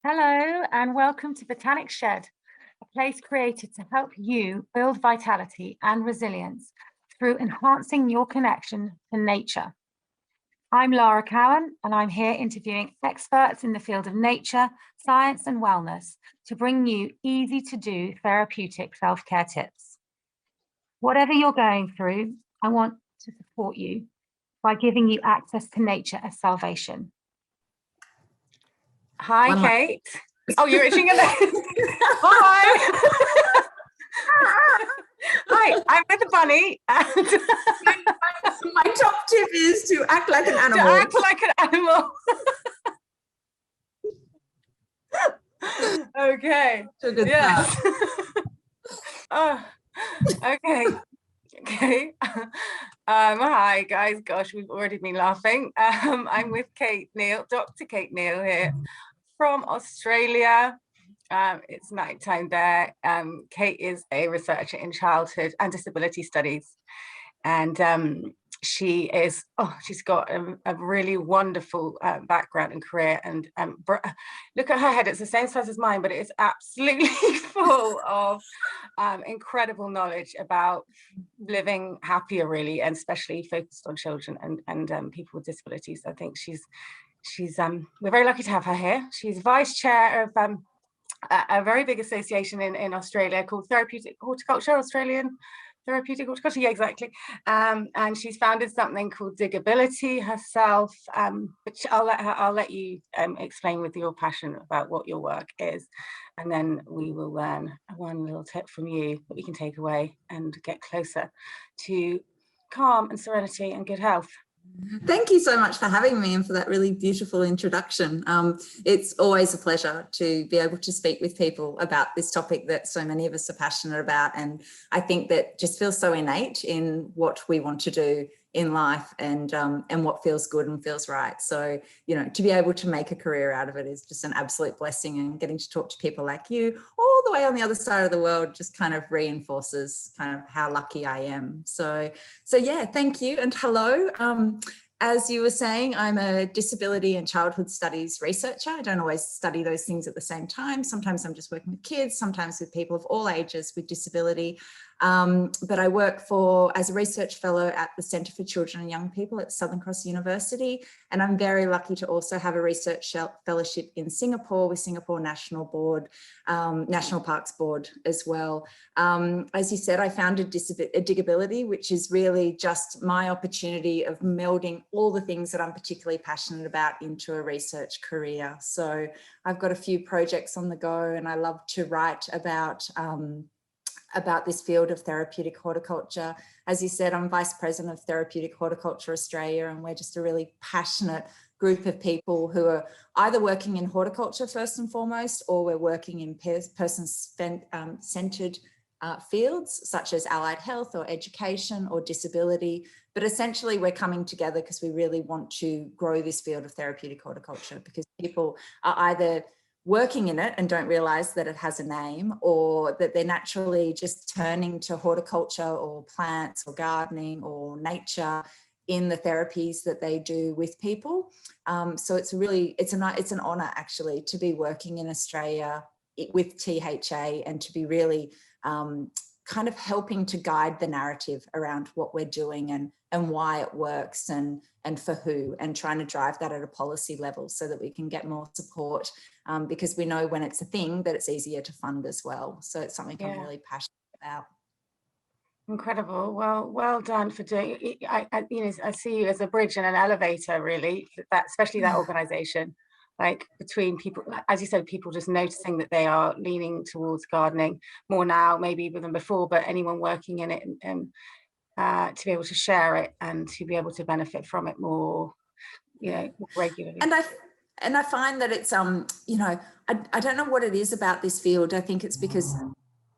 Hello and welcome to Botanic Shed, a place created to help you build vitality and resilience through enhancing your connection to nature. I'm Lara Cowan and I'm here interviewing experts in the field of nature, science and wellness to bring you easy to do therapeutic self-care tips. Whatever you're going through, I want to support you by giving you access to nature as salvation. Hi, Kate. Oh, you're itching a bit. Hi. Hi, I'm with the bunny. And my top tip is to act like an animal. To act like an animal. Okay. Yes. Oh, okay. Okay. Hi guys. Gosh, we've already been laughing. I'm with Kate Neale, Dr. Kate Neale here from Australia. It's nighttime there. Kate is a researcher in childhood and disability studies, and she's got a really wonderful background and career. And look at her head; it's the same size as mine, but it is absolutely full of incredible knowledge about living happier, really, and especially focused on children and people with disabilities. I think she's we're very lucky to have her here. She's vice chair of a very big association in Australia called Therapeutic Horticulture, Australian Therapeutic Horticulture, yeah, exactly. And she's founded something called Digability herself, which I'll let you explain with your passion about what your work is, and then we will learn one little tip from you that we can take away and get closer to calm and serenity and good health. Thank you so much for having me and for that really beautiful introduction. It's always a pleasure to be able to speak with people about this topic that so many of us are passionate about, and I think that just feels so innate in what we want to do in life and what feels good and feels right. So, you know, to be able to make a career out of it is just an absolute blessing, and getting to talk to people like you all the way on the other side of the world just kind of reinforces kind of how lucky I am. So yeah, thank you and hello. As you were saying, I'm a disability and childhood studies researcher. I don't always study those things at the same time. Sometimes I'm just working with kids, sometimes with people of all ages with disability. But I work as a research fellow at the Centre for Children and Young People at Southern Cross University. And I'm very lucky to also have a research fellowship in Singapore with Singapore National Parks Board as well. As you said, I founded Digability, which is really just my opportunity of melding all the things that I'm particularly passionate about into a research career. So I've got a few projects on the go, and I love to write about this field of therapeutic horticulture. As you said, I'm Vice President of Therapeutic Horticulture Australia, and we're just a really passionate group of people who are either working in horticulture first and foremost, or we're working in person-centered fields such as allied health or education or disability. But essentially we're coming together because we really want to grow this field of therapeutic horticulture, because people are either working in it and don't realize that it has a name, or that they're naturally just turning to horticulture or plants or gardening or nature in the therapies that they do with people. So it's an honor actually to be working in Australia with THA and to be really kind of helping to guide the narrative around what we're doing and why it works and for who, and trying to drive that at a policy level so that we can get more support, because we know when it's a thing that it's easier to fund as well. So it's something I'm really passionate about. Incredible. Well done for doing it. I see you as a bridge and an elevator, really, especially that organization, like between people, as you said, people just noticing that they are leaning towards gardening more now, maybe even than before, but anyone working in it and to be able to share it and to be able to benefit from it more, regularly. And I find that it's, I don't know what it is about this field. I think it's because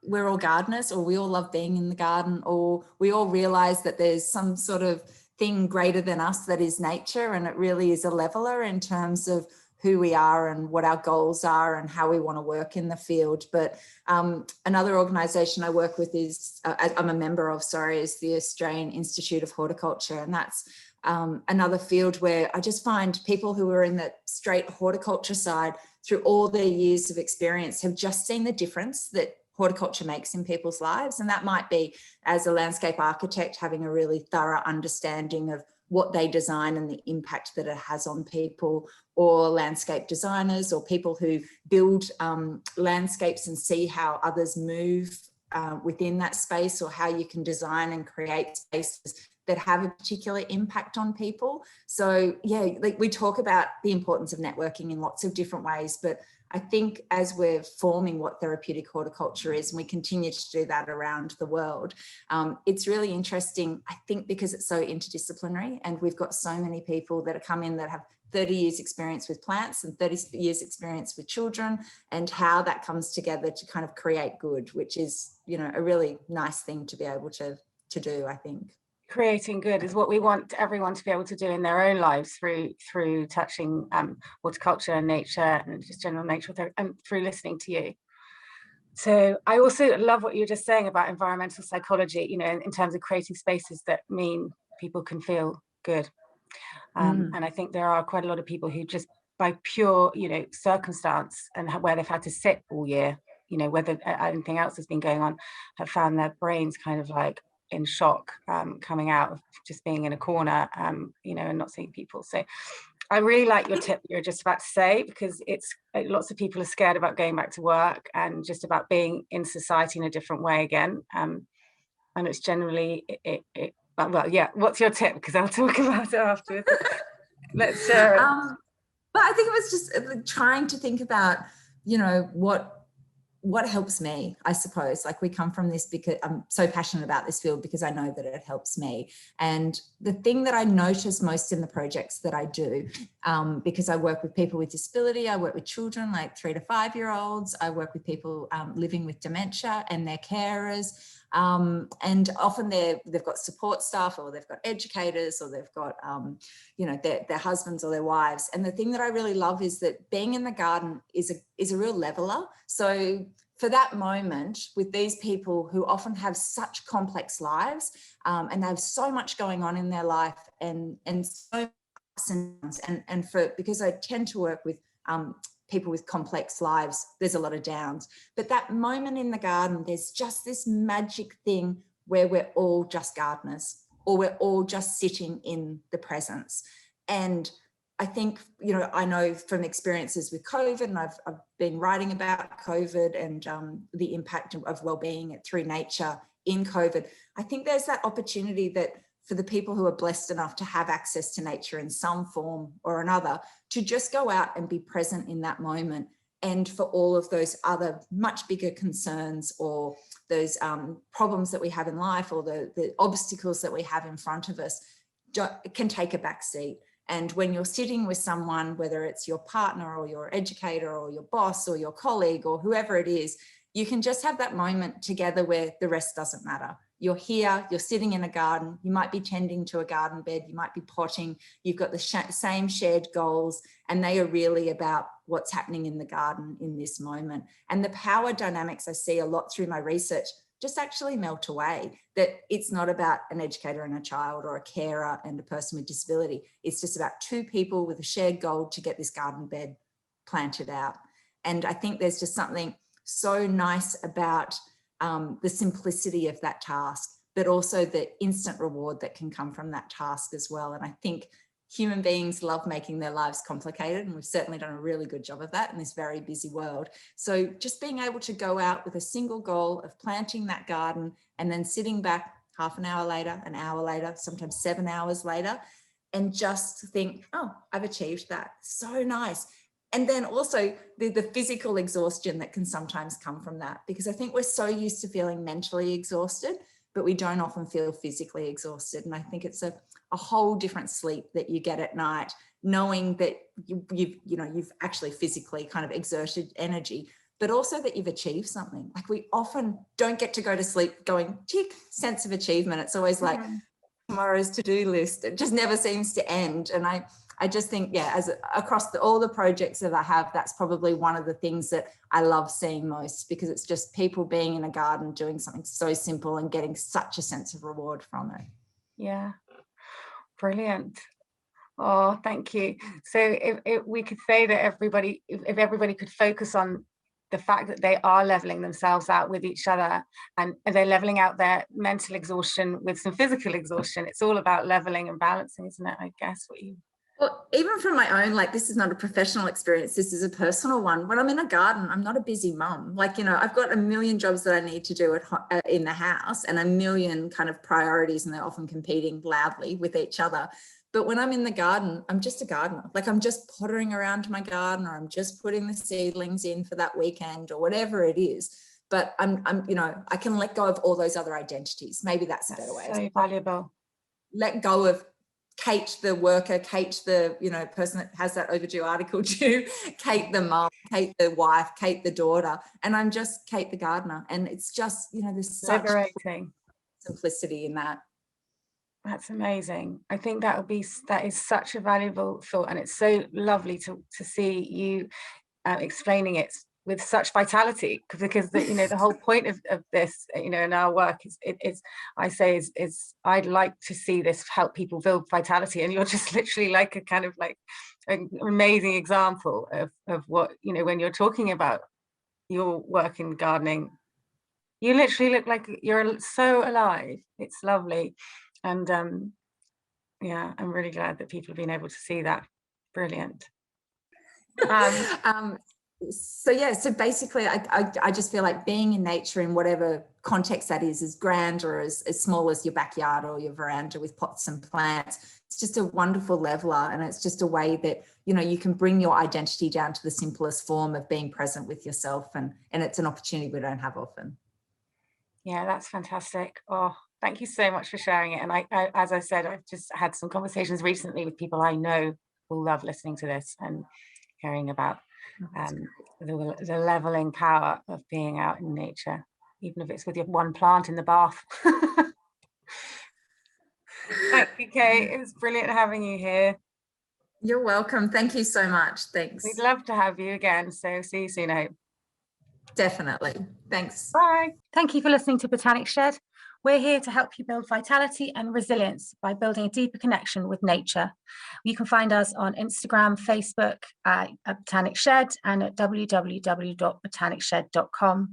we're all gardeners, or we all love being in the garden, or we all realize that there's some sort of thing greater than us that is nature, and it really is a leveler in terms of who we are and what our goals are and how we want to work in the field. But another organisation I work with I'm a member of, is the Australian Institute of Horticulture, and that's another field where I just find people who are in the straight horticulture side through all their years of experience have just seen the difference that horticulture makes in people's lives. And that might be, as a landscape architect, having a really thorough understanding of what they design and the impact that it has on people, or landscape designers, or people who build landscapes and see how others move within that space, or how you can design and create spaces that have a particular impact on people. So yeah, like we talk about the importance of networking in lots of different ways, but I think as we're forming what therapeutic horticulture is, and we continue to do that around the world, it's really interesting, I think, because it's so interdisciplinary, and we've got so many people that have come in that have 30 years experience with plants and 30 years experience with children, and how that comes together to kind of create good, which is, you know, a really nice thing to be able to do, I think. Creating good is what we want everyone to be able to do in their own lives through touching horticulture and nature and just general nature, and through listening to you. So I also love what you're just saying about environmental psychology, you know, in terms of creating spaces that mean people can feel good. And I think there are quite a lot of people who just by pure, you know, circumstance and where they've had to sit all year, you know, whether anything else has been going on, have found their brains kind of like in shock, coming out of just being in a corner, you know, and not seeing people. So I really like your tip you're just about to say, because it's lots of people are scared about going back to work and just about being in society in a different way again. And it's generally well, yeah, what's your tip? Because I'll talk about it afterwards. Let's share it. But I think it was just trying to think about, you know, what helps me, I suppose. Like, we come from this because I'm so passionate about this field because I know that it helps me. And the thing that I notice most in the projects that I do, because I work with people with disability, I work with children like 3 to 5 year olds, I work with people living with dementia and their carers. And often they've got support staff, or they've got educators, or they've got, you know, their husbands or their wives. And the thing that I really love is that being in the garden is a real leveler. So for that moment with these people who often have such complex lives, and they have so much going on in their life, and so because I tend to work with people with complex lives, there's a lot of downs. But that moment in the garden, there's just this magic thing where we're all just gardeners, or we're all just sitting in the presence. And I think, you know, I know from experiences with COVID, and I've been writing about COVID and the impact of wellbeing through nature in COVID. I think there's that opportunity that for the people who are blessed enough to have access to nature in some form or another, to just go out and be present in that moment. And for all of those other much bigger concerns, or those problems that we have in life, or the obstacles that we have in front of us, can take a back seat. And when you're sitting with someone, whether it's your partner or your educator or your boss or your colleague or whoever it is, you can just have that moment together where the rest doesn't matter. You're here, you're sitting in a garden, you might be tending to a garden bed, you might be potting, you've got the same shared goals, and they are really about what's happening in the garden in this moment. And the power dynamics I see a lot through my research just actually melt away, that it's not about an educator and a child, or a carer and a person with disability. It's just about two people with a shared goal to get this garden bed planted out. And I think there's just something so nice about the simplicity of that task, but also the instant reward that can come from that task as well. And I think human beings love making their lives complicated, and we've certainly done a really good job of that in this very busy world. So just being able to go out with a single goal of planting that garden, and then sitting back half an hour later, an hour later, sometimes 7 hours later, and just think, oh, I've achieved that. So nice. And then also the physical exhaustion that can sometimes come from that, because I think we're so used to feeling mentally exhausted, but we don't often feel physically exhausted. And I think it's a whole different sleep that you get at night, knowing that you've actually physically kind of exerted energy, but also that you've achieved something. Like, we often don't get to go to sleep going, tick, sense of achievement. It's always like tomorrow's to-do list. It just never seems to end. And I just think, yeah, as across all the projects that I have, that's probably one of the things that I love seeing most, because it's just people being in a garden doing something so simple and getting such a sense of reward from it. Yeah. Brilliant. Oh, thank you. So if we could say that everybody, if everybody could focus on the fact that they are leveling themselves out with each other, and they're leveling out their mental exhaustion with some physical exhaustion. It's all about leveling and balancing, isn't it? I guess what you... Well, even from my own, like, this is not a professional experience, this is a personal one. When I'm in a garden, I'm not a busy mum. Like, you know, I've got a million jobs that I need to do in the house, and a million kind of priorities, and they're often competing loudly with each other. But when I'm in the garden, I'm just a gardener. Like, I'm just pottering around my garden, or I'm just putting the seedlings in for that weekend, or whatever it is. But I'm you know, I can let go of all those other identities. Maybe that's a better way. So valuable. Let go of Kate the worker, Kate the, you know, person that has that overdue article due, Kate the mum, Kate the wife, Kate the daughter, and I'm just Kate the gardener. And it's just, you know, there's such liberating simplicity in that. That's amazing. I think that is such a valuable thought, and it's so lovely to see you explaining it with such vitality, because the, you know, the whole point of this, you know, in our work is I'd like to see this help people build vitality, and you're just literally like a kind of like an amazing example of what, you know, when you're talking about your work in gardening, you literally look like you're so alive. It's lovely. And yeah, I'm really glad that people have been able to see that. Brilliant. So yeah, so basically I just feel like being in nature in whatever context that is grand or as small as your backyard or your veranda with pots and plants, it's just a wonderful leveler, and it's just a way that, you know, you can bring your identity down to the simplest form of being present with yourself, and it's an opportunity we don't have often. Yeah, that's fantastic. Oh, thank you so much for sharing it. And I as I said, I've just had some conversations recently with people I know who love listening to this and hearing about the leveling power of being out in nature, even if it's with your one plant in the bath. Thank you, Kate. It was brilliant having you here. You're welcome. Thank you so much. Thanks. We'd love to have you again. So see you soon, I hope. Definitely. Thanks. Bye. Thank you for listening to Botanic Shed. We're here to help you build vitality and resilience by building a deeper connection with nature. You can find us on Instagram, Facebook at Botanic Shed, and at www.botanicshed.com.